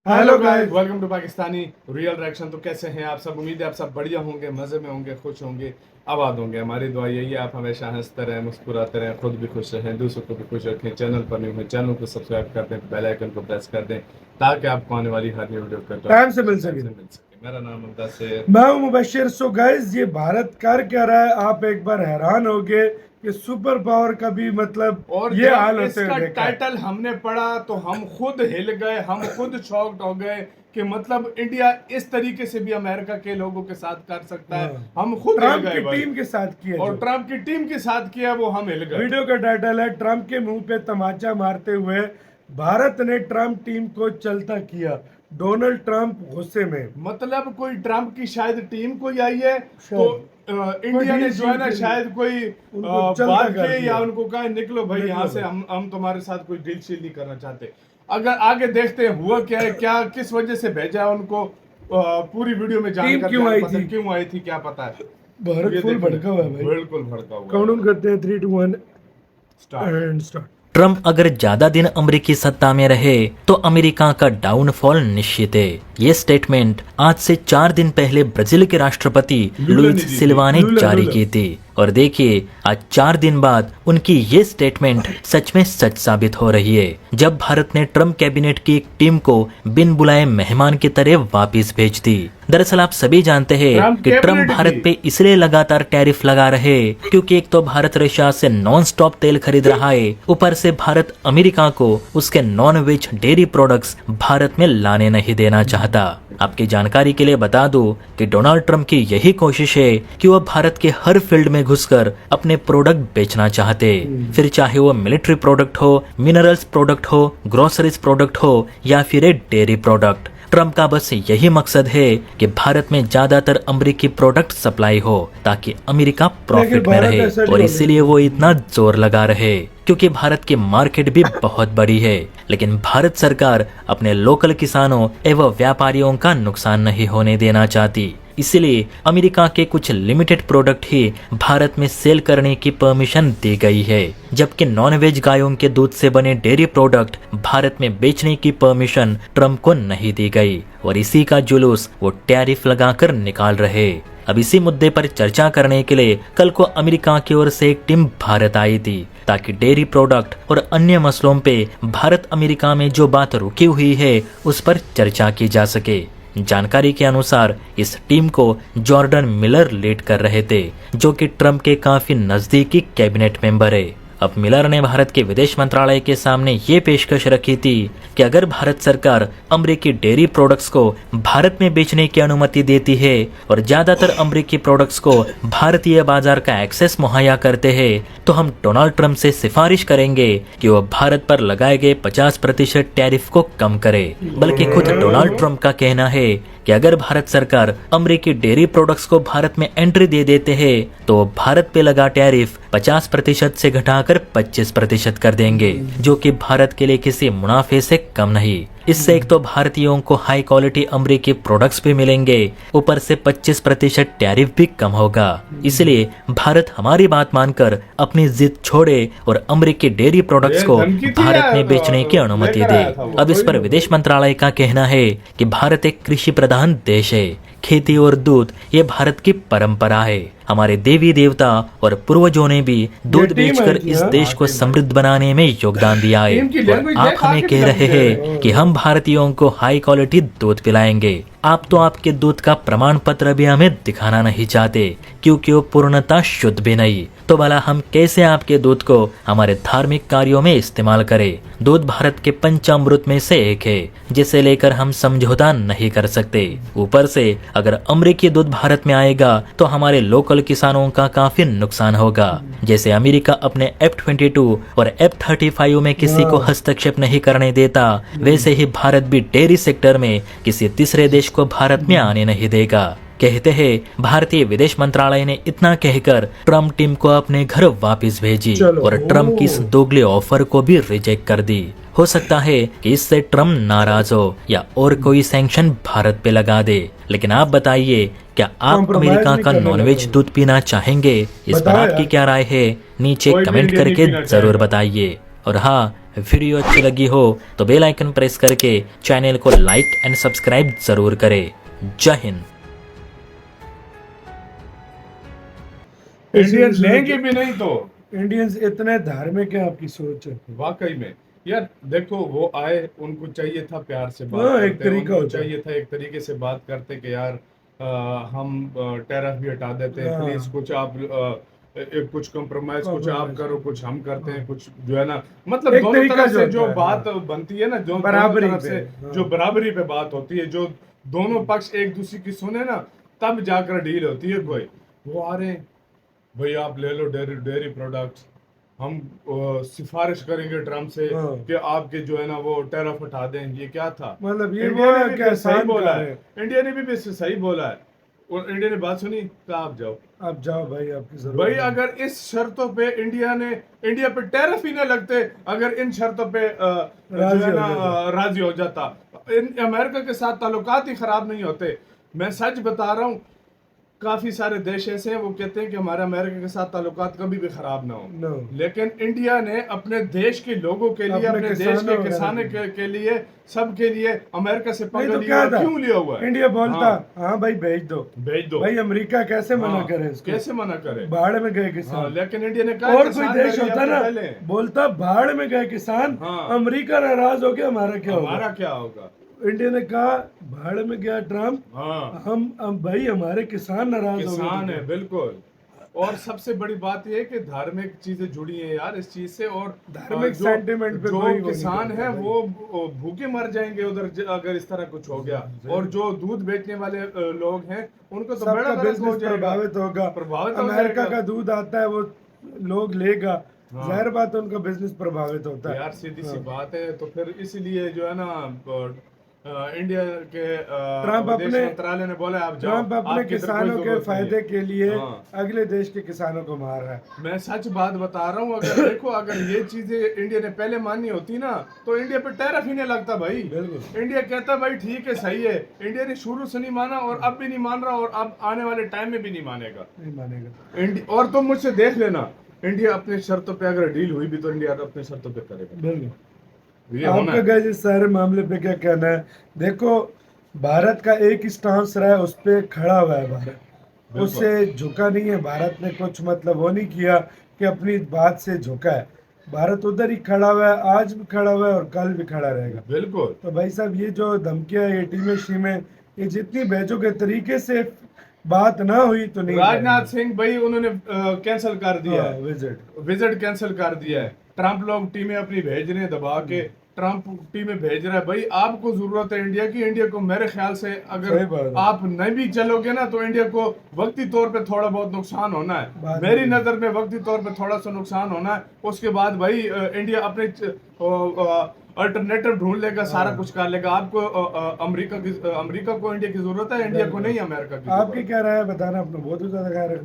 Hello guys, welcome to Pakistani real reaction. तो कैसे हैं आप सब? उम्मीद है आप सब बढ़िया होंगे, मज़े में होंगे, खुश होंगे, आबाद होंगे। हमारी दुआ यही है आप हमेशा हंसते रहें, मुस्कुराते रहें, खुद भी खुश रहें, दूसरों को भी खुश रखें। चैनल पर न्यू है, चैनल को सब्सक्राइब कर दें, बेल आइकन को प्रेस कर दें ताकि आपको आने वाली हर वीडियो का टाइम से मिल सके। मेरा नाम मुद्दासिर, मैं हूं मुबशिर। सो गाइस, ये भारत कर क्या रहा है, आप एक बार हैरान होगे कि सुपर पावर का भी मतलब और ये हाल जब होते इसका हुए देखा। टाइटल हमने पढ़ा तो हम खुद हिल गए, हम खुद शॉक्ड हो गए कि मतलब इंडिया इस तरीके से भी अमेरिका के लोगों के साथ कर सकता है। हम खुद हिल ट्रम्प गए की भाई। टीम के साथ किया और जो ट्रम्प की टीम के साथ किया वो हम हिल गए। वीडियो का टाइटल है ट्रम्प के मुंह पे तमाचा मारते हुए भारत ने ट्रम्प टीम को चलता किया, डोनाल्ड ट्रम्प गुस्से में। मतलब कोई ट्रम्प की शायद टीम कोई आई है तो शायद इंडिया ने डील जो है ना के लिए शायद कोई उनको चलता बात कर के दिया। या उनको कहा निकलो भाई निकलो यहाँ से, भाई। हम तुम्हारे साथ कोई डील शील नहीं करना चाहते। अगर आगे देखते हैं हुआ क्या है, क्या किस वजह से भेजा है उनको, पूरी वीडियो में टीम जानकर क्यों आई थी? क्यों आई थी क्या पता है। भारत ये फुल देखो, भड़का हुआ है भाई। बिल्कुल भड़का हुआ है। काउंटडाउन करते हैं 3 2 1 स्टार्ट। And start. ट्रम्प अगर ज्यादा दिन अमेरिकी सत्ता में रहे तो अमेरिका का डाउनफॉल निश्चित है। ये स्टेटमेंट आज से 4 दिन पहले ब्राजील के राष्ट्रपति लुइस सिल्वा ने जारी की थी। और देखिए, आज 4 दिन बाद उनकी ये स्टेटमेंट सच में सच साबित हो रही है, जब भारत ने ट्रम्प कैबिनेट की एक टीम को बिन बुलाए मेहमान की तरह वापस भेज दी। दरअसल आप सभी जानते हैं कि ट्रम्प भारत पे इसलिए लगातार टैरिफ लगा रहे क्योंकि एक तो भारत रशिया से नॉन स्टॉप तेल खरीद रहा है, ऊपर से भारत अमेरिका को उसके non veg dairy products Bharat में लाने नहीं देना चाहता। आपकी जानकारी के लिए बता दूं कि डोनाल्ड ट्रम्प की यही कोशिश है कि वह भारत के हर फील्ड में घुसकर अपने प्रोडक्ट बेचना चाहते, फिर चाहे वो मिलिट्री प्रोडक्ट हो, मिनरल्स प्रोडक्ट हो, ग्रोसरीज प्रोडक्ट हो या फिर एक डेयरी प्रोडक्ट। ट्रम्प का बस यही मकसद है कि भारत में ज्यादातर अमेरिकी प्रोडक्ट सप्लाई हो ताकि अमेरिका प्रॉफिट में रहे, और इसीलिए वो इतना जोर लगा रहे क्योंकि भारत की मार्केट भी बहुत बड़ी है। लेकिन भारत सरकार अपने लोकल किसानों एवं व्यापारियों का नुकसान नहीं होने देना चाहती, इसलिए अमेरिका के कुछ लिमिटेड प्रोडक्ट ही भारत में सेल करने की परमिशन दी गई है, जबकि नॉनवेज गायों के दूध से बने डेयरी प्रोडक्ट भारत में बेचने की परमिशन ट्रम्प को नहीं दी गई। और इसी का जुलूस वो टैरिफ लगाकर निकाल रहे। अब इसी मुद्दे पर चर्चा करने के लिए कल को अमेरिका की ओर से एक टीम भारत आई थी ताकि डेयरी प्रोडक्ट और अन्य मसलों पे भारत अमेरिका में जो बात रुकी हुई है उस पर चर्चा की जा सके। जानकारी के अनुसार इस टीम को जॉर्डन मिलर लीड कर रहे थे, जो कि ट्रम्प के काफी नजदीकी कैबिनेट मेंबर है। अब मिलर ने भारत के विदेश मंत्रालय के सामने ये पेशकश रखी थी कि अगर भारत सरकार अमेरिकी डेयरी प्रोडक्ट्स को भारत में बेचने की अनुमति देती है और ज्यादातर अमेरिकी प्रोडक्ट्स को भारतीय बाजार का एक्सेस मुहैया करते हैं, तो हम डोनाल्ड ट्रम्प से सिफारिश करेंगे कि वह भारत पर लगाए गए 50% टैरिफ को कम करे। बल्कि खुद डोनाल्ड ट्रम्प का कहना है कि अगर भारत सरकार अमेरिकी डेयरी प्रोडक्ट्स को भारत में एंट्री दे देते हैं तो भारत पे लगा टैरिफ 50% से घटाकर 25% कर देंगे, जो कि भारत के लिए किसी मुनाफे से कम नहीं। इससे एक तो भारतीयों को हाई क्वालिटी अमेरिकी प्रोडक्ट्स भी मिलेंगे, ऊपर से 25% टैरिफ भी कम होगा। इसलिए भारत हमारी बात मानकर अपनी जिद छोड़े और अमेरिकी डेयरी प्रोडक्ट्स को भारत में बेचने की अनुमति दे। अब इस पर विदेश मंत्रालय का कहना है कि भारत एक कृषि प्रधान देश है, खेती और दूध ये भारत की परंपरा है। हमारे देवी देवता और पूर्वजों ने भी दूध बेचकर इस देश को समृद्ध बनाने में योगदान दिया है, और आप हमें कह रहे हैं कि हम भारतीयों को हाई क्वालिटी दूध पिलाएंगे। आप तो आपके दूध का प्रमाण पत्र भी हमें दिखाना नहीं चाहते क्योंकि वो पूर्णतः शुद्ध भी नहीं, तो भला हम कैसे आपके दूध को हमारे धार्मिक कार्यों में इस्तेमाल करें? दूध भारत के पंचामृत में से एक है जिसे लेकर हम समझौता नहीं कर सकते। ऊपर से अगर अमेरिकी दूध भारत में आएगा तो हमारे लोकल किसानों का काफी नुकसान होगा। जैसे अमेरिका अपने F-22 और F-35 में किसी को हस्तक्षेप नहीं करने देता, वैसे ही भारत भी डेयरी सेक्टर में किसी तीसरे देश को भारत में आने नहीं देगा। कहते हैं भारतीय विदेश मंत्रालय ने इतना कहकर ट्रम्प टीम को अपने घर वापस भेजी और ट्रम्प की इस दोगले ऑफर को भी रिजेक्ट कर दी। हो सकता है कि इससे ट्रम्प नाराज हो या और कोई सैंक्शन भारत पे लगा दे। लेकिन आप बताइए, क्या आप अमेरिका का नॉनवेज दूध पीना चाहेंगे? इस पर आपकी क्या राय है? नीचे कमेंट करके जरूर बताइए। और हाँ, वीडियो अच्छी लगी हो तो बेल आइकन प्रेस करके चैनल को लाइक एंड सब्सक्राइब जरूर करें। जय हिंद। इंडियंस लेंगे भी नहीं तो इंडियंस इतने धार्मिक है, आपकी सोच है। वाकई में यार देखो, वो आए, उनको चाहिए था प्यार से बात हाँ, एक करते, तरीका उनको होता है। चाहिए था एक तरीके से बात करते कि यार हम टैरिफ भी हटा देते हैं, हाँ। प्लीज कुछ आप कुछ कंप्रोमाइज, कुछ आप Compromise। करो, कुछ हम करते हैं, कुछ जो है ना, मतलब एक दोनों तरीका तरफ जो से होता जो है, बात बनती है ना, जो दोनों बराबरी तरफ पे, से हाँ। जो बराबरी पे बात होती है, जो दोनों पक्ष एक दूसरे की सुने ना, तब जाकर डील होती है कोई। वो आ रहे हैं, भाई आप ले लो डेयरी डेयरी प्रोडक्ट्स, हम सिफारिश करेंगे ट्रम्प से हाँ। कि आपके जो है ना वो टैरिफ हटा दें। ये क्या था? मतलब ये इंडिया वो ने है भी कि फिर सही आसान बोला कार्य है, है। इंडिया ने भी सही बोला है, और इंडिया ने बात सुनी, कहा आप जाओ आप जाओ भाई, आपकी जरूरत भाई। है। अगर इस शर्तों पे इंडिया पे टैरिफ ही ना लगते, अगर इन शर्तों पे जो राजी है हो ना जाता। राजी हो जाता, इन अमेरिका के साथ ताल्लुकात ही खराब नहीं होते। मैं सच बता रहा हूँ, काफी सारे देश ऐसे हैं वो कहते हैं कि हमारे अमेरिका के साथ ताल्लुकात कभी भी खराब ना हो, No। लेकिन इंडिया ने अपने देश के लोगों के लिए, अपने देश किसानों के वगैरह किसानों के लिए, सबके लिए अमेरिका से नहीं पंगा तो लिया क्या हुआ, था, क्यों लिया हुआ है? इंडिया बोलता हाँ, हाँ भाई भेज दो, भेज दो। भाई अमेरिका कैसे मना हाँ, करे इसको, कैसे मना करे? भाड़ में गए हाँ, किसान। लेकिन इंडिया ने कहा और कोई किसान देश मेरे होता लिए ना, पहले हैं। बोलता भाड़ में गए किसान, हाँ। अमेरिका नाराज हो गया, हमारा क्या होगा। हमारा क्या होगा? इंडिया ने कहा भाड़ में गया ट्रम्प, हाँ, हम भाई हमारे किसान नाराज हो किसान गए है, बिल्कुल। और सबसे बड़ी बात यह है कि धार्मिक चीजें जुड़ी हैं यार इस चीज से, और धार्मिक जो सेंटिमेंट पे जो कोई वो नहीं किसान करता है भाई। वो भूखे मर जाएंगे उधर, अगर इस तरह कुछ हो गया। और जो दूध बेचने वाले लोग हैं, उनको तो बड़ा सबका गलत हो बिजनेस जाएगा, प्रभावित होगा। प्रभावित हो अमेरिका जाएगा। का दूध आता है, वो लोग लेगा, हाँ। जाहिर बात है उनका बिजनेस प्रभावित होता है। यार सीधी सी हाँ। बात है। तो फिर इसलिए जो है ना, इंडिया के ट्रम्प विदेश अपने मंत्रालय ने बोला आप जाओ, ट्रम्प अपने आपकी इधर कोई किसानों के जरूरत नहीं फायदे है। के लिए हाँ। अगले देश के किसानों को मार रहा है। मैं सच बात बता रहा हूँ, अगर देखो, अगर ये चीजें इंडिया ने पहले मानी होती ना, तो इंडिया पे टैरिफ ही नहीं लगता भाई। बिल्कुल। इंडिया कहता भाई ठीक है, सही है। इंडिया ने शुरू से नहीं माना, और अब भी नहीं मान रहा, और अब आने वाले टाइम में भी नहीं मानेगा नहीं मानेगा। इंडिया। और तुम मुझसे देख लेना, इंडिया अपने शर्तों पे अगर डील हुई भी तो इंडिया अपने शर्तों पे करेगा। बिल्कुल। ये होना आपका है। गाइस इस सारे मामले पे क्या कहना है? देखो, भारत का एक स्टांस रहा है, उस पे खड़ा हुआ है भारत, बिल्कुल। उससे झुका नहीं है। भारत ने कुछ मतलब वो नहीं किया कि अपनी बात से झुका है। भारत उधर ही खड़ा हुआ है, आज भी खड़ा हुआ है और कल भी खड़ा रहेगा। बिल्कुल। तो भाई साहब, ये जो धमकियां, ये टीमें शीमें, ये जितनी बेजोगे तरीके से बात ना हुई तो नहीं। राजनाथ सिंह भाई उन्होंने कैंसिल कर दिया है, विजिट विजिट कैंसिल कर दिया है। ट्रम्प लोग टीमें अपनी भेज रहे हैं दबा के, ट्रम्प टीमें भेज रहा है। भाई आपको जरूरत है इंडिया की, इंडिया को मेरे ख्याल से सही अगर बात है। आप नहीं भी चलोगे ना, तो इंडिया को वक्ती तौर पे थोड़ा बहुत नुकसान होना है। बात मेरी नहीं। नजर में वक्ती तौर पे थोड़ा सा नुकसान होना है। उसके बाद भाई इंडिया अपने अल्टरनेटिव ढूंढ लेगा, सारा कुछ कर लेगा। आपको अमेरिका को इंडिया की जरूरत है, इंडिया को नहीं अमेरिका की आपकी जरूरत है। क्या राय है बताना, अपना बहुत ज्यादा ख्याल रखना।